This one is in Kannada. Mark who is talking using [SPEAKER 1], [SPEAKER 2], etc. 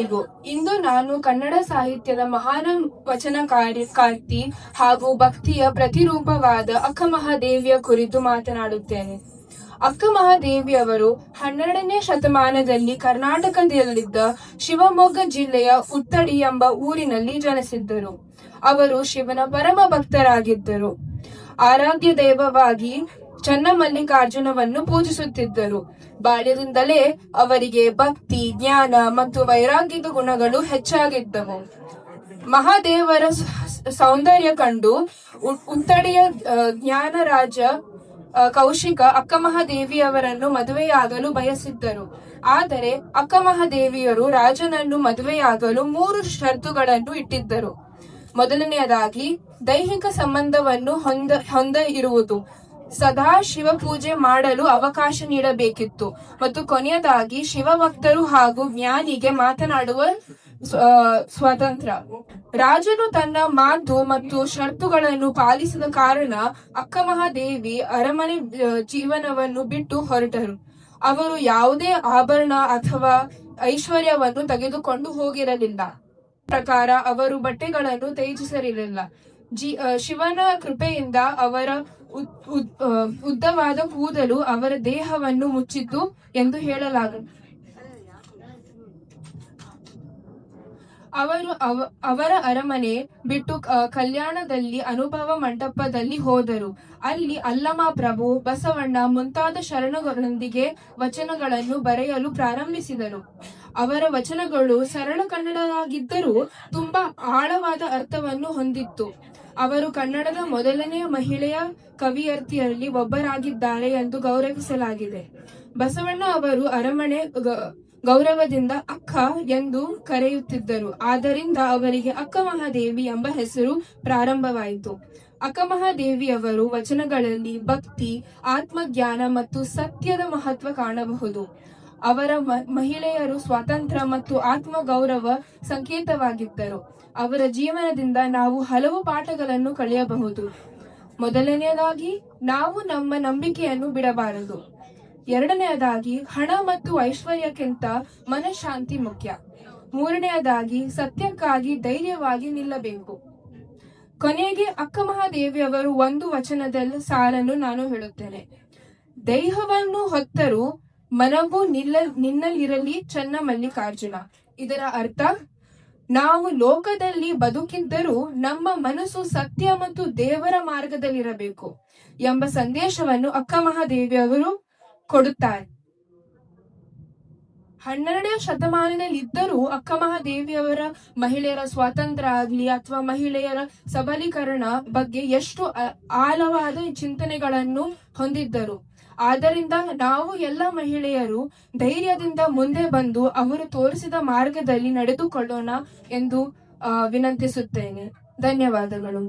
[SPEAKER 1] ಇಂದು ನಾನು ಕನ್ನಡ ಸಾಹಿತ್ಯದ ಮಹಾನ್ ವಚನಕಾರ್ತಿ ಹಾಗೂ ಭಕ್ತಿಯ ಪ್ರತಿರೂಪವಾದ ಅಕ್ಕಮಹಾದೇವಿಯ ಕುರಿತು ಮಾತನಾಡುತ್ತೇನೆ. ಅಕ್ಕಮಹಾದೇವಿಯವರು 12ನೇ ಶತಮಾನದಲ್ಲಿ ಕರ್ನಾಟಕದಲ್ಲಿದ್ದ ಶಿವಮೊಗ್ಗ ಜಿಲ್ಲೆಯ ಉತ್ತಡಿ ಎಂಬ ಊರಿನಲ್ಲಿ ಜನಿಸಿದ್ದರು. ಅವರು ಶಿವನ ಪರಮ ಭಕ್ತರಾಗಿದ್ದರು. ಆರಾಧ್ಯ ದೈವವಾಗಿ ಚನ್ನಮಲ್ಲಿಕಾರ್ಜುನವನ್ನು ಪೂಜಿಸುತ್ತಿದ್ದರು. ಬಾಲ್ಯದಿಂದಲೇ ಅವರಿಗೆ ಭಕ್ತಿ, ಜ್ಞಾನ ಮತ್ತು ವೈರಾಗ್ಯದ ಗುಣಗಳು ಹೆಚ್ಚಾಗಿದ್ದವು. ಮಹಾದೇವರ ಸೌಂದರ್ಯ ಕಂಡು ಉತ್ತಡಿಯ ಜ್ಞಾನರಾಜ ಕೌಶಿಕ ಅಕ್ಕಮಹಾದೇವಿಯವರನ್ನು ಮದುವೆಯಾಗಲು ಬಯಸಿದ್ದರು. ಆದರೆ ಅಕ್ಕಮಹಾದೇವಿಯರು ರಾಜನನ್ನು ಮದುವೆಯಾಗಲು 3 ಷರತ್ತುಗಳನ್ನು ಇಟ್ಟಿದ್ದರು. ಮೊದಲನೆಯದಾಗಿ ದೈಹಿಕ ಸಂಬಂಧವನ್ನು ಹೊಂದ ಇರುವುದು, ಸದಾ ಶಿವ ಪೂಜೆ ಮಾಡಲು ಅವಕಾಶ ನೀಡಬೇಕಿತ್ತು ಮತ್ತು ಕೊನೆಯದಾಗಿ ಶಿವಭಕ್ತರು ಹಾಗೂ ಜ್ಞಾನಿಗೆ ಮಾತನಾಡುವ ಸ್ವಾತಂತ್ರ್ಯ. ರಾಜನು ತನ್ನ ಮಾತು ಮತ್ತು ಷರತ್ತುಗಳನ್ನು ಪಾಲಿಸದ ಕಾರಣ ಅಕ್ಕಮಹಾದೇವಿ ಅರಮನೆ ಜೀವನವನ್ನು ಬಿಟ್ಟು ಹೊರಟರು. ಅವರು ಯಾವುದೇ ಆಭರಣ ಅಥವಾ ಐಶ್ವರ್ಯವನ್ನು ತೆಗೆದುಕೊಂಡು ಹೋಗಿರಲಿಲ್ಲ. ಪ್ರಕಾರ ಅವರು ಬಟ್ಟೆಗಳನ್ನು ತ್ಯಜಿಸಿರಲಿಲ್ಲ. ಶಿವನ ಕೃಪೆಯಿಂದ ಅವರ ಉದ್ದವಾದ ಕೂದಲು ಅವರ ದೇಹವನ್ನು ಮುಚ್ಚಿತು ಎಂದು ಹೇಳಲಾಗುತ್ತದೆ. ಅವರು ಅವರ ಅರಮನೆ ಬಿಟ್ಟು ಕಲ್ಯಾಣದಲ್ಲಿ ಅನುಭವ ಮಂಟಪದಲ್ಲಿ ಹೋದರು. ಅಲ್ಲಿ ಅಲ್ಲಮ ಪ್ರಭು, ಬಸವಣ್ಣ ಮುಂತಾದ ಶರಣಗಳೊಂದಿಗೆ ವಚನಗಳನ್ನು ಬರೆಯಲು ಪ್ರಾರಂಭಿಸಿದರು. ಅವರ ವಚನಗಳು ಸರಳ ಕನ್ನಡವಾಗಿದ್ದರೂ ತುಂಬಾ ಆಳವಾದ ಅರ್ಥವನ್ನು ಹೊಂದಿತ್ತು. ಅವರು ಕನ್ನಡದ ಮೊದಲನೆಯ ಮಹಿಳೆಯ ಕವಿಯರ್ತಿಯರಲ್ಲಿ ಒಬ್ಬರಾಗಿದ್ದಾರೆ ಎಂದು ಗೌರವಿಸಲಾಗಿದೆ. ಬಸವಣ್ಣ ಅವರು ಅರಮನೆ ಗೌರವದಿಂದ ಅಕ್ಕ ಎಂದು ಕರೆಯುತ್ತಿದ್ದರು. ಆದ್ದರಿಂದ ಅವರಿಗೆ ಅಕ್ಕಮಹಾದೇವಿ ಎಂಬ ಹೆಸರು ಪ್ರಾರಂಭವಾಯಿತು. ಅಕ್ಕಮಹಾದೇವಿಯವರು ವಚನಗಳಲ್ಲಿ ಭಕ್ತಿ, ಆತ್ಮಜ್ಞಾನ ಮತ್ತು ಸತ್ಯದ ಮಹತ್ವ ಕಾಣಬಹುದು. ಅವರ ಮಹಿಳೆಯರು ಸ್ವಾತಂತ್ರ್ಯ ಮತ್ತು ಆತ್ಮಗೌರವ ಸಂಕೇತವಾಗಿದ್ದರು. ಅವರ ಜೀವನದಿಂದ ನಾವು ಹಲವು ಪಾಠಗಳನ್ನು ಕಲಿಯಬಹುದು. ಮೊದಲನೆಯದಾಗಿ, ನಾವು ನಮ್ಮ ನಂಬಿಕೆಯನ್ನು ಬಿಡಬಾರದು. ಎರಡನೆಯದಾಗಿ, ಹಣ ಮತ್ತು ಐಶ್ವರ್ಯಕ್ಕಿಂತ ಮನಃಶಾಂತಿ ಮುಖ್ಯ. ಮೂರನೆಯದಾಗಿ, ಸತ್ಯಕ್ಕಾಗಿ ಧೈರ್ಯವಾಗಿ ನಿಲ್ಲಬೇಕು. ಕೊನೆಗೆ ಅಕ್ಕಮಹಾದೇವಿಯವರು ಒಂದು ವಚನದ ಸಾಲನ್ನು ನಾನು ಹೇಳುತ್ತೇನೆ. ದೇಹವನ್ನು ಹೊತ್ತರೂ ಮನವು ನಿನ್ನಲ್ಲಿರಲಿ ಚನ್ನಮಲ್ಲಿಕಾರ್ಜುನ. ಇದರ ಅರ್ಥ, ನಾವು ಲೋಕದಲ್ಲಿ ಬದುಕಿದ್ದರೂ ನಮ್ಮ ಮನಸ್ಸು ಸತ್ಯ ಮತ್ತು ದೇವರ ಮಾರ್ಗದಲ್ಲಿರಬೇಕು ಎಂಬ ಸಂದೇಶವನ್ನು ಅಕ್ಕಮಹಾದೇವಿಯವರು ಕೊಡುತ್ತಾರೆ. 12ನೇ ಶತಮಾನದಲ್ಲಿದ್ದರೂ ಅಕ್ಕಮಹಾದೇವಿಯವರ ಮಹಿಳೆಯರ ಸ್ವಾತಂತ್ರ್ಯ ಆಗಲಿ ಅಥವಾ ಮಹಿಳೆಯರ ಸಬಲೀಕರಣ ಬಗ್ಗೆ ಎಷ್ಟು ಆಳವಾದ ಚಿಂತನೆಗಳನ್ನು ಹೊಂದಿದ್ದರು. ಆದ್ದರಿಂದ ನಾವು ಎಲ್ಲ ಮಹಿಳೆಯರು ಧೈರ್ಯದಿಂದ ಮುಂದೆ ಬಂದು ಅವರು ತೋರಿಸಿದ ಮಾರ್ಗದಲ್ಲಿ ನಡೆದುಕೊಳ್ಳೋಣ ಎಂದು ವಿನಂತಿಸುತ್ತೇನೆ. ಧನ್ಯವಾದಗಳು.